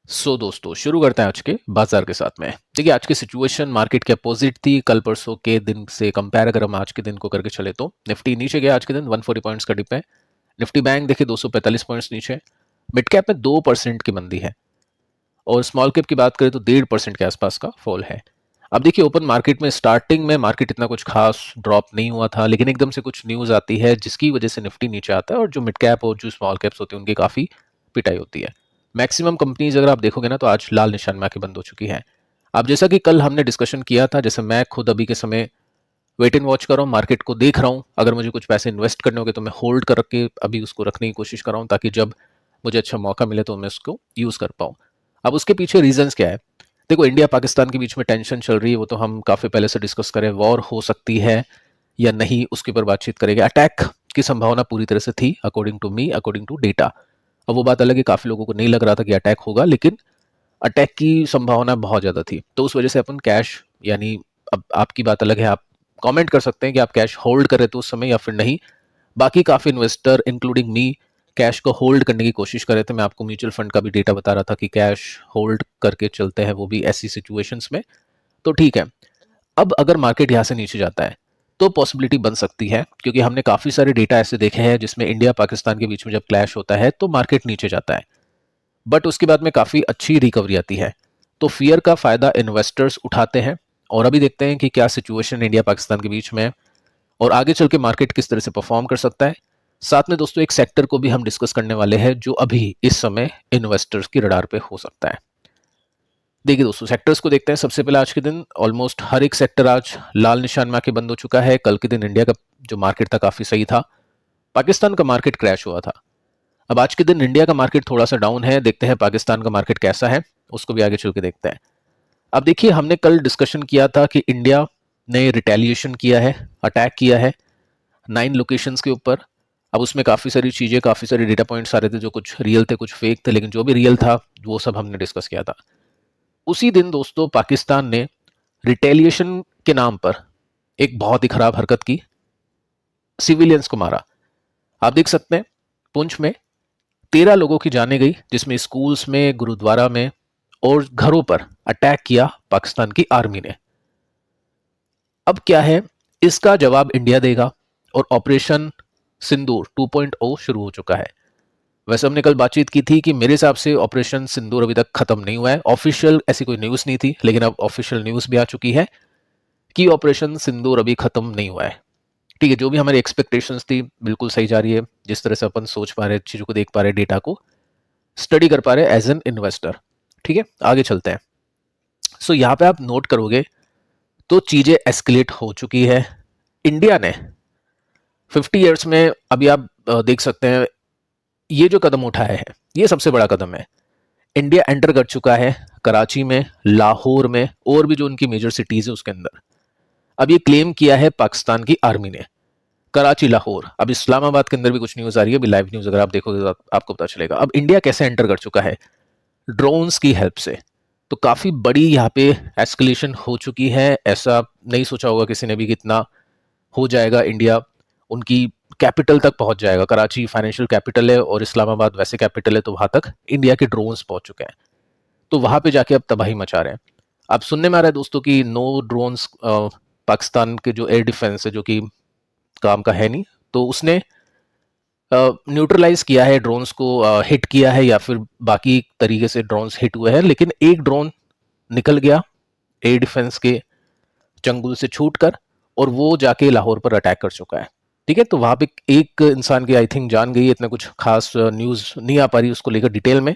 दोस्तों शुरू करते हैं आज के बाजार के साथ में। देखिए आज की सिचुएशन मार्केट के अपोजिट थी। कल परसों के दिन से कंपेयर अगर हम आज के दिन को करके चले तो निफ्टी नीचे गया आज के दिन 140 पॉइंट्स का डिप है। निफ्टी बैंक देखिए 245 पॉइंट्स नीचे। मिड कैप में 2% की मंदी है और स्मॉल कैप की बात करें तो 1.5% के आसपास का फॉल है। अब देखिए ओपन मार्केट में स्टार्टिंग में मार्केट इतना कुछ खास ड्रॉप नहीं हुआ था, लेकिन एकदम से कुछ न्यूज आती है जिसकी वजह से निफ्टी नीचे आता है और जो मिड कैप और जो स्मॉल कैप्स होती है उनकी काफी पिटाई होती है। मैक्सिमम कंपनीज अगर आप देखोगे ना तो आज लाल निशान में आके बंद हो चुकी है। अब जैसा कि कल हमने डिस्कशन किया था, जैसे मैं खुद अभी के समय वेट एंड वॉच कर रहा हूँ, मार्केट को देख रहा हूँ। अगर मुझे कुछ पैसे इन्वेस्ट करने होंगे तो मैं होल्ड करके अभी उसको रखने की कोशिश कर रहा हूँ ताकि जब मुझे अच्छा मौका मिले तो मैं उसको यूज कर पाऊँ। अब उसके पीछे रीजंस क्या है? देखो इंडिया पाकिस्तान के बीच में टेंशन चल रही है, वो तो हम काफी पहले से डिस्कस करें। वॉर हो सकती है या नहीं उसके ऊपर बातचीत करेंगे। अटैक की संभावना पूरी तरह से थी according to me, according to data. अब वो बात अलग है, काफी लोगों को नहीं लग रहा था कि अटैक होगा, लेकिन अटैक की संभावना बहुत ज्यादा थी। तो उस वजह से अपन कैश, यानी अब आपकी बात अलग है, आप कमेंट कर सकते हैं कि आप कैश होल्ड कर रहे थे उस समय या फिर नहीं। बाकी काफी इन्वेस्टर इंक्लूडिंग मी कैश को होल्ड करने की कोशिश कर रहे थे। मैं आपको म्यूचुअल फंड का भी डेटा बता रहा था कि कैश होल्ड करके चलते हैं, वो भी ऐसी सिचुएशंस में। तो ठीक है, अब अगर मार्केट यहाँ से नीचे जाता है तो पॉसिबिलिटी बन सकती है, क्योंकि हमने काफी सारे डेटा ऐसे देखे हैं जिसमें इंडिया पाकिस्तान के बीच में जब क्लैश होता है तो मार्केट नीचे जाता है, बट उसके बाद में काफी अच्छी रिकवरी आती है। तो फियर का फायदा इन्वेस्टर्स उठाते हैं और अभी देखते हैं कि क्या सिचुएशन इंडिया पाकिस्तान के बीच में और आगे चल के मार्केट किस तरह से परफॉर्म कर सकता है। साथ में दोस्तों एक सेक्टर को भी हम डिस्कस करने वाले हैं जो अभी इस समय इन्वेस्टर्स की रडार पे हो सकता है। देखिए दोस्तों सेक्टर्स को देखते हैं। सबसे पहले आज के दिन ऑलमोस्ट हर एक सेक्टर आज लाल निशान में आके बंद हो चुका है। कल के दिन इंडिया का जो मार्केट था काफी सही था, पाकिस्तान का मार्केट क्रैश हुआ था। अब आज के दिन इंडिया का मार्केट थोड़ा सा डाउन है, देखते हैं पाकिस्तान का मार्केट कैसा है, उसको भी आगे चल के देखते हैं। अब देखिए हमने कल डिस्कशन किया था कि इंडिया ने रिटेलिएशन किया है, अटैक किया है 9 लोकेशंस के ऊपर। अब उसमें काफ़ी सारी चीज़ें, काफ़ी सारे डेटा पॉइंट्स आ रहे थे, जो कुछ रियल थे कुछ फेक थे, लेकिन जो भी रियल था वो सब हमने डिस्कस किया था। उसी दिन दोस्तों पाकिस्तान ने रिटेलिएशन के नाम पर एक बहुत ही खराब हरकत की, सिविलियंस को मारा। आप देख सकते हैं पुंछ में 13 लोगों की जाने गई, जिसमें स्कूल्स में, गुरुद्वारा में और घरों पर अटैक किया पाकिस्तान की आर्मी ने। अब क्या है, इसका जवाब इंडिया देगा और ऑपरेशन सिंदूर 2.0 शुरू हो चुका है। वैसे हमने कल बातचीत की थी कि मेरे हिसाब से ऑपरेशन सिंदूर अभी तक खत्म नहीं हुआ है। ऑफिशियल ऐसी कोई न्यूज नहीं थी, लेकिन अब ऑफिशियल न्यूज भी आ चुकी है कि ऑपरेशन सिंदूर अभी खत्म नहीं हुआ है। ठीक है, जो भी हमारी एक्सपेक्टेशंस थी बिल्कुल सही जा रही है। जिस तरह से अपन सोच पा रहे, चीजों को देख पा रहे, डेटा को स्टडी कर पा रहे एज एन इन्वेस्टर। ठीक है, आगे चलते हैं। यहाँ पे आप नोट करोगे तो चीजें एस्केलेट हो चुकी है। इंडिया ने 50 ईयर्स में, अभी आप देख सकते हैं, ये जो कदम उठाया है ये सबसे बड़ा कदम है। इंडिया एंटर कर चुका है कराची में, लाहौर में और भी जो उनकी मेजर सिटीज है उसके अंदर। अब ये क्लेम किया है पाकिस्तान की आर्मी ने, कराची, लाहौर। अब इस्लामाबाद के अंदर भी कुछ न्यूज आ रही है, अभी लाइव न्यूज अगर आप देखोगे तो आपको पता चलेगा। अब इंडिया कैसे एंटर कर चुका है, ड्रोन्स की हेल्प से। तो काफी बड़ी यहाँ पे एस्केलेशन हो चुकी है। ऐसा नहीं सोचा होगा किसी ने भी कितना हो जाएगा। इंडिया उनकी कैपिटल तक पहुंच जाएगा। कराची फाइनेंशियल कैपिटल है और इस्लामाबाद वैसे कैपिटल है, तो वहां तक इंडिया के ड्रोन्स पहुंच चुके हैं। तो वहां पे जाके अब तबाही मचा रहे हैं। अब सुनने में आ रहा है दोस्तों कि नो ड्रोन्स, पाकिस्तान के जो एयर डिफेंस है जो कि काम का है नहीं, तो उसने न्यूट्रलाइज किया है ड्रोन्स को, हिट किया है या फिर बाकी तरीके से ड्रोन्स हिट हुए हैं। लेकिन एक ड्रोन निकल गया एयर डिफेंस के चंगुल से छूटकर और वो जाके लाहौर पर अटैक कर चुका है। ठीक है, तो वहां पे एक इंसान की आई थिंक जान गई है। इतना कुछ खास न्यूज नहीं आ पा रही उसको लेकर डिटेल में,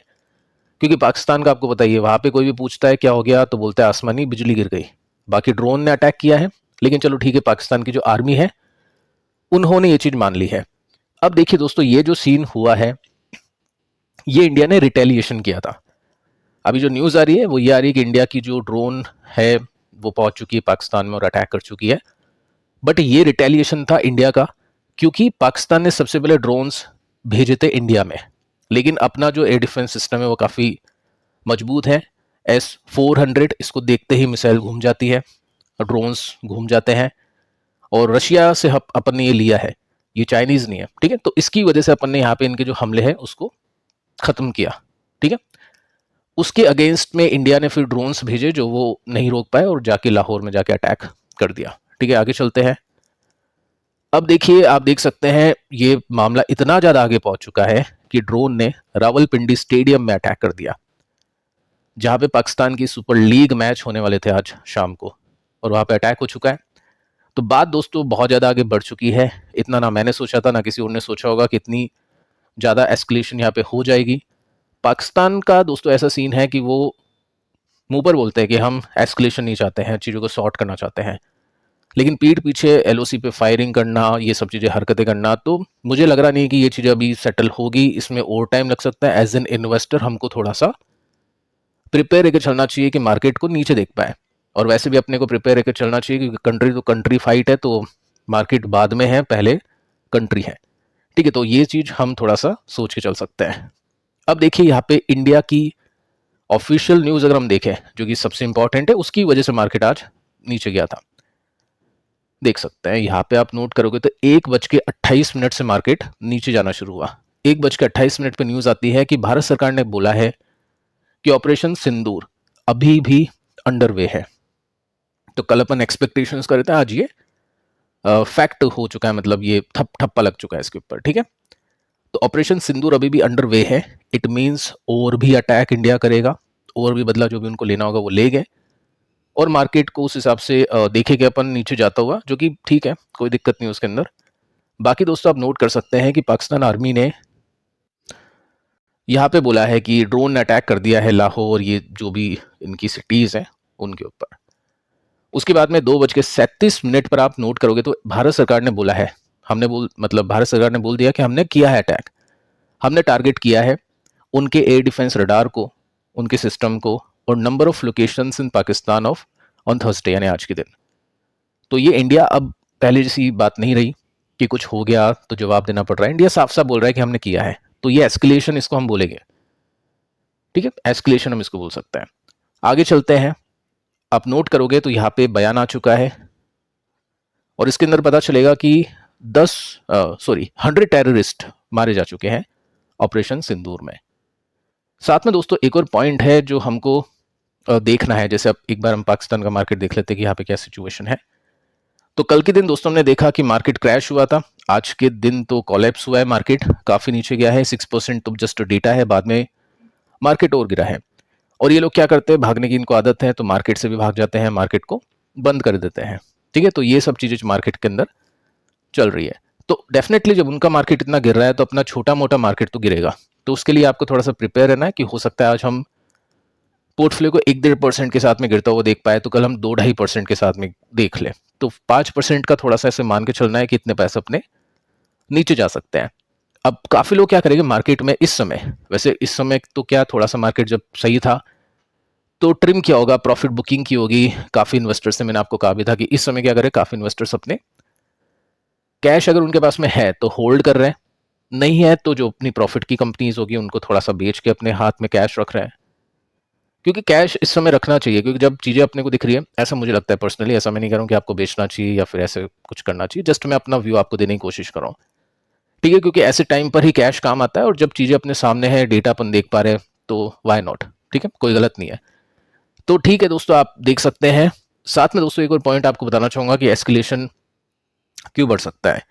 क्योंकि पाकिस्तान का आपको बताइए, वहां पे कोई भी पूछता है क्या हो गया तो बोलता है आसमानी बिजली गिर गई। बाकी ड्रोन ने अटैक किया है, लेकिन चलो ठीक है, पाकिस्तान की जो आर्मी है उन्होंने ये चीज मान ली है। अब देखिए दोस्तों, ये जो सीन हुआ है ये इंडिया ने रिटेलिएशन किया था। अभी जो न्यूज आ रही है वो ये आ रही है कि इंडिया की जो ड्रोन है वो पहुंच चुकी है पाकिस्तान में और अटैक कर चुकी है। बट ये रिटेलिएशन था इंडिया का, क्योंकि पाकिस्तान ने सबसे पहले ड्रोन्स भेजे थे इंडिया में। लेकिन अपना जो एयर डिफेंस सिस्टम है वो काफ़ी मजबूत है। S-400, इसको देखते ही मिसाइल घूम जाती है, ड्रोन्स घूम जाते हैं। और रशिया से अपन ने ये लिया है, ये चाइनीज नहीं है। ठीक है, तो इसकी वजह से अपन ने यहाँ पे इनके जो हमले हैं उसको खत्म किया। ठीक है, उसके अगेंस्ट में इंडिया ने फिर ड्रोन्स भेजे जो वो नहीं रोक पाए और जाके लाहौर में जाके अटैक कर दिया। ठीक है, आगे चलते हैं। अब देखिए, आप देख सकते हैं ये मामला इतना ज्यादा आगे पहुंच चुका है कि ड्रोन ने रावलपिंडी स्टेडियम में अटैक कर दिया, जहां पे पाकिस्तान की सुपर लीग मैच होने वाले थे आज शाम को, और वहां पे अटैक हो चुका है। तो बात दोस्तों बहुत ज्यादा आगे बढ़ चुकी है। इतना ना मैंने सोचा था, ना किसी और ने सोचा होगा कि इतनी ज्यादा एस्केलेशन यहाँ पे हो जाएगी। पाकिस्तान का दोस्तों ऐसा सीन है कि वो मुंह पर बोलते हैं कि हम एस्केलेशन नहीं चाहते हैं, चीज़ों को सॉर्ट करना चाहते हैं, लेकिन पीठ पीछे एलओसी पे फायरिंग करना, ये सब चीज़ें हरकतें करना, तो मुझे लग रहा नहीं कि ये चीज़ें अभी सेटल होगी। इसमें और टाइम लग सकता है। एज एन इन्वेस्टर हमको थोड़ा सा प्रिपेयर होकर चलना चाहिए कि मार्केट को नीचे देख पाए, और वैसे भी अपने को प्रिपेयर होकर चलना चाहिए क्योंकि कंट्री तो कंट्री फाइट है, तो मार्केट बाद में है, पहले कंट्री है। ठीक है, तो ये चीज़ हम थोड़ा सा सोच के चल सकते हैं। अब देखिए यहाँ पे इंडिया की ऑफिशियल न्यूज़ अगर हम देखें, जो कि सबसे इंपॉर्टेंट है, उसकी वजह से मार्केट आज नीचे गया था। देख सकते हैं यहाँ पे, आप नोट करोगे तो 1:28 से मार्केट नीचे जाना शुरू हुआ। 1:28 पे न्यूज़ आती है कि भारत सरकार ने बोला है कि ऑपरेशन सिंदूर अभी भी अंडरवे है। तो कल अपन एक्सपेक्टेशंस कर रहे थे, आज ये फैक्ट हो चुका है, मतलब ये ठप्पा लग चुका है इसके ऊपर। ठीक है, तो ऑपरेशन सिंदूर अभी भी अंडरवे है। इट मीन्स और भी अटैक इंडिया करेगा, और भी बदला जो भी उनको लेना होगा वो ले गए, और मार्केट को उस हिसाब से देखेंगे अपन नीचे जाता हुआ, जो कि ठीक है, कोई दिक्कत नहीं उसके अंदर। बाकी दोस्तों आप नोट कर सकते हैं कि पाकिस्तान आर्मी ने यहाँ पे बोला है कि ड्रोन ने अटैक कर दिया है लाहौर, ये जो भी इनकी सिटीज़ हैं उनके ऊपर। उसके बाद में 2:37 पर आप नोट करोगे तो भारत सरकार ने बोला है, भारत सरकार ने बोल दिया कि हमने किया है अटैक, हमने टारगेट किया है उनके एयर डिफेंस रडार को, उनके सिस्टम को, और number of locations in Pakistan of on Thursday, यानी आज के दिन। तो ये इंडिया अब पहले जैसी बात नहीं रही कि कुछ हो गया तो जवाब देना पड़ रहा है। इंडिया साफ साफ बोल रहा है कि हमने किया है, तो ये एस्केलेशन इसको हम बोलेंगे। ठीक है, एस्केलेशन हम इसको बोल सकते हैं। आगे चलते हैं, आप नोट करोगे तो यहाँ पे बयान आ चुका है, और इसके अंदर पता चलेगा कि 100 टेररिस्ट मारे जा चुके हैं ऑपरेशन सिंदूर में। साथ में दोस्तों एक और पॉइंट है जो हमको देखना है। जैसे अब एक बार हम पाकिस्तान का मार्केट देख लेते हैं कि यहाँ पे क्या सिचुएशन है। तो कल के दिन दोस्तों हमने देखा कि मार्केट क्रैश हुआ था। आज के दिन तो कोलैप्स हुआ है, मार्केट काफी नीचे गया है, 6% तो जस्ट डेटा है, बाद में मार्केट और गिरा है। और ये लोग क्या करते हैं, भागने की इनको आदत है, तो मार्केट से भी भाग जाते हैं, मार्केट को बंद कर देते हैं। ठीक है, तो ये सब चीजें मार्केट के अंदर चल रही है। तो डेफिनेटली जब उनका मार्केट इतना गिर रहा है तो अपना छोटा मोटा मार्केट तो गिरेगा। तो उसके लिए आपको थोड़ा सा प्रिपेयर रहना है कि हो सकता है आज हम पोर्टफोलियो को 1-1.5% के साथ में गिरता हुआ देख पाए, तो कल हम 2-2.5% के साथ में देख ले, तो 5% का थोड़ा सा ऐसे मान के चलना है कि इतने पैसे अपने नीचे जा सकते हैं। अब काफी लोग क्या करेंगे मार्केट में इस समय, वैसे इस समय तो क्या, थोड़ा सा मार्केट जब सही था तो ट्रिम किया होगा, प्रॉफिट बुकिंग की होगी काफी इन्वेस्टर्स से। मैंने आपको कहा भी था कि इस समय क्या करें, काफी इन्वेस्टर्स अपने कैश अगर उनके पास में है तो होल्ड कर रहे हैं, नहीं है तो जो अपनी प्रॉफिट की कंपनीज होगी उनको थोड़ा सा बेच के अपने हाथ में कैश रख रहे हैं। क्योंकि कैश इस समय रखना चाहिए, क्योंकि जब चीजें अपने को दिख रही है, ऐसा मुझे लगता है पर्सनली, ऐसा मैं नहीं कह रहा हूं कि आपको बेचना चाहिए या फिर ऐसे कुछ करना चाहिए, जस्ट मैं अपना व्यू आपको देने की कोशिश कर रहा हूँ। ठीक है, क्योंकि ऐसे टाइम पर ही कैश काम आता है, और जब चीजें अपने सामने है, डेटा अपन देख पा रहे हैं, तो वाई नॉट। ठीक है, कोई गलत नहीं है। तो ठीक है दोस्तों, आप देख सकते हैं। साथ में दोस्तों एक और पॉइंट आपको बताना चाहूंगा कि एस्केलेशन क्यों बढ़ सकता है,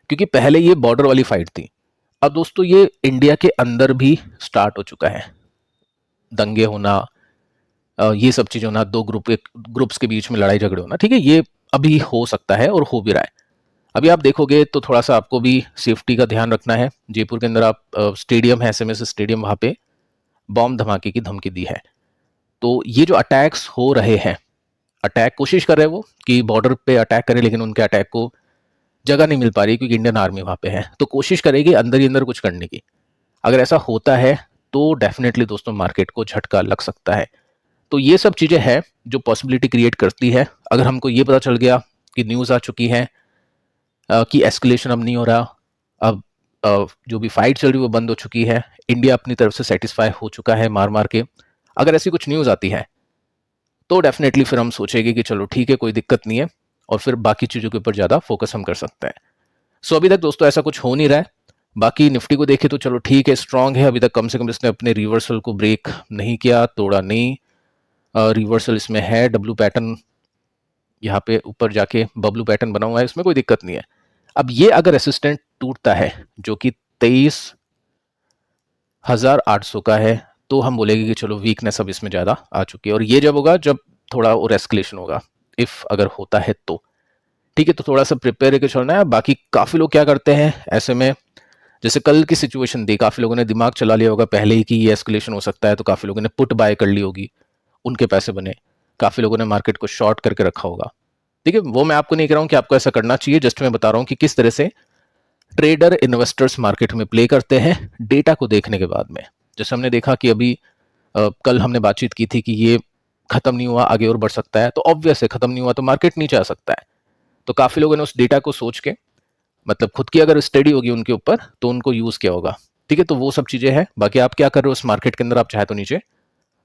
क्योंकि पहले ये बॉर्डर वाली फाइट थी, अब दोस्तों ये इंडिया के अंदर भी स्टार्ट हो चुका है। दंगे होना, ये सब चीजें होना, दो ग्रुप्स के बीच में लड़ाई झगड़े होना, ठीक है, ये अभी हो सकता है और हो भी रहा है। अभी आप देखोगे तो थोड़ा सा आपको भी सेफ्टी का ध्यान रखना है। जयपुर के अंदर आप स्टेडियम है, एसएमएस स्टेडियम, वहां पे बॉम्ब धमाके की धमकी दी है। तो ये जो अटैक्स हो रहे हैं, अटैक कोशिश कर रहे हैं वो कि बॉर्डर पे अटैक करें, लेकिन उनके अटैक को जगह नहीं मिल पा रही क्योंकि इंडियन आर्मी वहां पे है, तो कोशिश करेगी अंदर ही अंदर कुछ करने की। अगर ऐसा होता है तो डेफिनेटली दोस्तों मार्केट को झटका लग सकता है। तो ये सब चीजें हैं जो पॉसिबिलिटी क्रिएट करती है। अगर हमको ये पता चल गया कि न्यूज आ चुकी है कि एस्केलेशन अब नहीं हो रहा, अब जो भी फाइट चल रही है वो बंद हो चुकी है, इंडिया अपनी तरफ से सेटिस्फाई हो चुका है मार मार के, अगर ऐसी कुछ न्यूज आती है तो डेफिनेटली फिर हम सोचेंगे कि चलो ठीक है, कोई दिक्कत नहीं है, और फिर बाकी चीजों के ऊपर ज्यादा फोकस हम कर सकते हैं। सो अभी तक दोस्तों ऐसा कुछ हो नहीं रहा है। बाकी निफ्टी को देखे तो चलो ठीक है, स्ट्रांग है अभी तक, कम से कम इसने अपने रिवर्सल को ब्रेक नहीं किया, तोड़ा नहीं। रिवर्सल इसमें है, डब्ल्यू पैटर्न यहाँ पे ऊपर जाके बबलू पैटर्न बना हुआ है, इसमें कोई दिक्कत नहीं है। अब ये अगर रेसिस्टेंट टूटता है जो कि 23,800 का है, तो हम बोलेंगे कि चलो वीकनेस अब इसमें ज़्यादा आ चुकी है। और ये जब होगा जब थोड़ा और एस्केलेशन होगा, इफ़ अगर होता है तो ठीक है, तो थोड़ा सा प्रिपेयर करके चलना है। बाकी काफ़ी लोग क्या करते हैं ऐसे में, जैसे कल की सिचुएशन थी, काफ़ी लोगों ने दिमाग चला लिया होगा पहले ही कि ये एस्केलेशन हो सकता है, तो काफ़ी लोगों ने पुट बाय कर ली होगी, उनके पैसे बने। काफ़ी लोगों ने मार्केट को शॉर्ट करके रखा होगा, ठीक है। वो मैं आपको नहीं कह रहा हूँ कि आपको ऐसा करना चाहिए, जस्ट मैं बता रहा हूँ कि किस तरह से ट्रेडर इन्वेस्टर्स मार्केट में प्ले करते हैं डेटा को देखने के बाद में। जैसे हमने देखा कि अभी कल हमने बातचीत की थी कि ये खत्म नहीं हुआ, आगे और बढ़ सकता है, तो ऑब्वियस है खत्म नहीं हुआ तो मार्केट नीचे आ सकता है। तो काफ़ी लोगों ने उस डेटा को सोच के, मतलब खुद की अगर स्टडी होगी उनके ऊपर, तो उनको यूज़ किया होगा, ठीक है। तो वो सब चीज़ें हैं। बाकी आप क्या कर रहे हो उस मार्केट के अंदर, आप चाहे तो नीचे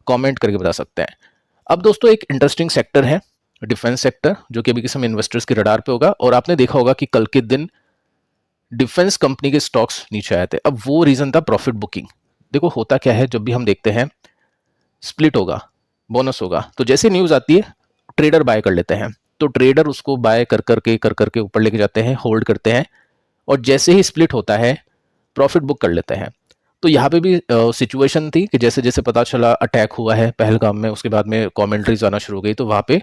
कमेंट करके बता सकते हैं। अब दोस्तों एक इंटरेस्टिंग सेक्टर है डिफेंस सेक्टर, जो कि अभी के समय इन्वेस्टर्स के रडार पे होगा। और आपने देखा होगा कि कल के दिन डिफेंस कंपनी के स्टॉक्स नीचे आए थे। अब वो रीजन था प्रॉफिट बुकिंग। देखो होता क्या है, जब भी हम देखते हैं स्प्लिट होगा, बोनस होगा, तो जैसे न्यूज आती है ट्रेडर बाय कर लेते हैं, तो ट्रेडर उसको बाय कर करके ऊपर लेके जाते हैं, होल्ड करते हैं, और जैसे ही स्प्लिट होता है प्रॉफिट बुक कर लेते हैं। तो यहाँ पे भी सिचुएशन थी कि जैसे जैसे पता चला अटैक हुआ है पहलगाम में, उसके बाद में कमेंट्रीज आना शुरू हो गई, तो वहाँ पे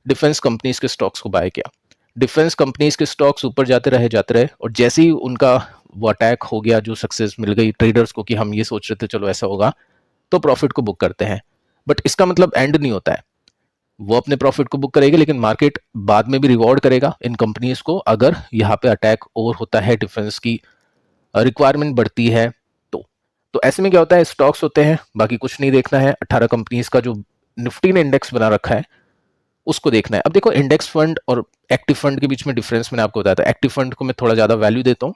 डिफेंस कंपनीज के स्टॉक्स को बाय किया। डिफेंस कंपनीज के स्टॉक्स ऊपर जाते रहे, और जैसे ही उनका वो अटैक हो गया, जो सक्सेस मिल गई ट्रेडर्स को कि हम ये सोच रहे थे चलो ऐसा होगा, तो प्रॉफिट को बुक करते हैं। बट इसका मतलब एंड नहीं होता है, वो अपने प्रॉफिट को बुक करेगी, लेकिन मार्केट बाद में भी रिवॉर्ड करेगा इन कंपनीज को अगर यहाँ पे अटैक और होता है, डिफेंस की रिक्वायरमेंट बढ़ती है। तो ऐसे में क्या होता है, स्टॉक्स होते हैं, बाकी कुछ नहीं देखना है। 18 कंपनीज का जो निफ्टी ने इंडेक्स बना रखा है उसको देखना है। अब देखो इंडेक्स फंड और एक्टिव फंड के बीच में डिफरेंस मैंने आपको बताया था। एक्टिव फंड को मैं थोड़ा ज्यादा वैल्यू देता हूँ।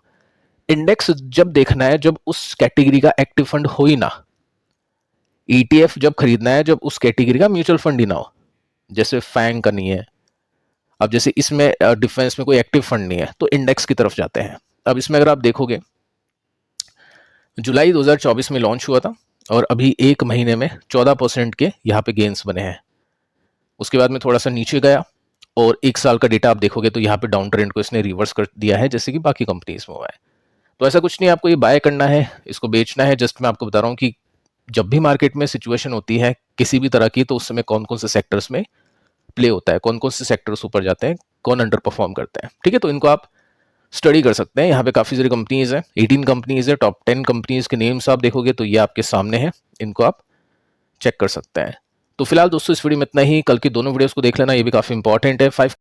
इंडेक्स जब देखना है जब उस कैटेगरी का एक्टिव फंड हो ही ना। ईटीएफ जब खरीदना है जब उस कैटेगरी का म्यूचुअल फंड ही ना हो, जैसे फैंग का नहीं है। अब जैसे इसमें डिफेंस में कोई एक्टिव फंड नहीं है, तो इंडेक्स की तरफ जाते हैं। अब इसमें अगर आप देखोगे जुलाई 2024 में लॉन्च हुआ था, और अभी एक महीने में 14% के यहाँ पे गेन्स बने हैं। उसके बाद में थोड़ा सा नीचे गया, और एक साल का डेटा आप देखोगे तो यहाँ पे डाउन ट्रेंड को इसने रिवर्स कर दिया है, जैसे कि बाकी कंपनीज में हुआ है। तो ऐसा कुछ नहीं, आपको ये बाय करना है, इसको बेचना है। जस्ट मैं आपको बता रहा हूँ कि जब भी मार्केट में सिचुएशन होती है किसी भी तरह की, तो उस समय कौन कौन से सेक्टर्स में प्ले होता है, कौन कौन से सेक्टर्स ऊपर जाते हैं, कौन अंडर परफॉर्म करते हैं, ठीक है। तो इनको आप स्टडी कर सकते हैं। यहाँ पे काफ़ी सारी कंपनीज हैं, 18 कंपनीज है। टॉप 10 कंपनीज के नेम्स आप देखोगे तो ये आपके सामने हैं, इनको आप चेक कर सकते हैं। तो फिलहाल दोस्तों इस वीडियो में इतना ही। कल की दोनों वीडियोस को देख लेना, ये भी काफ़ी इंपॉर्टेंट है। 5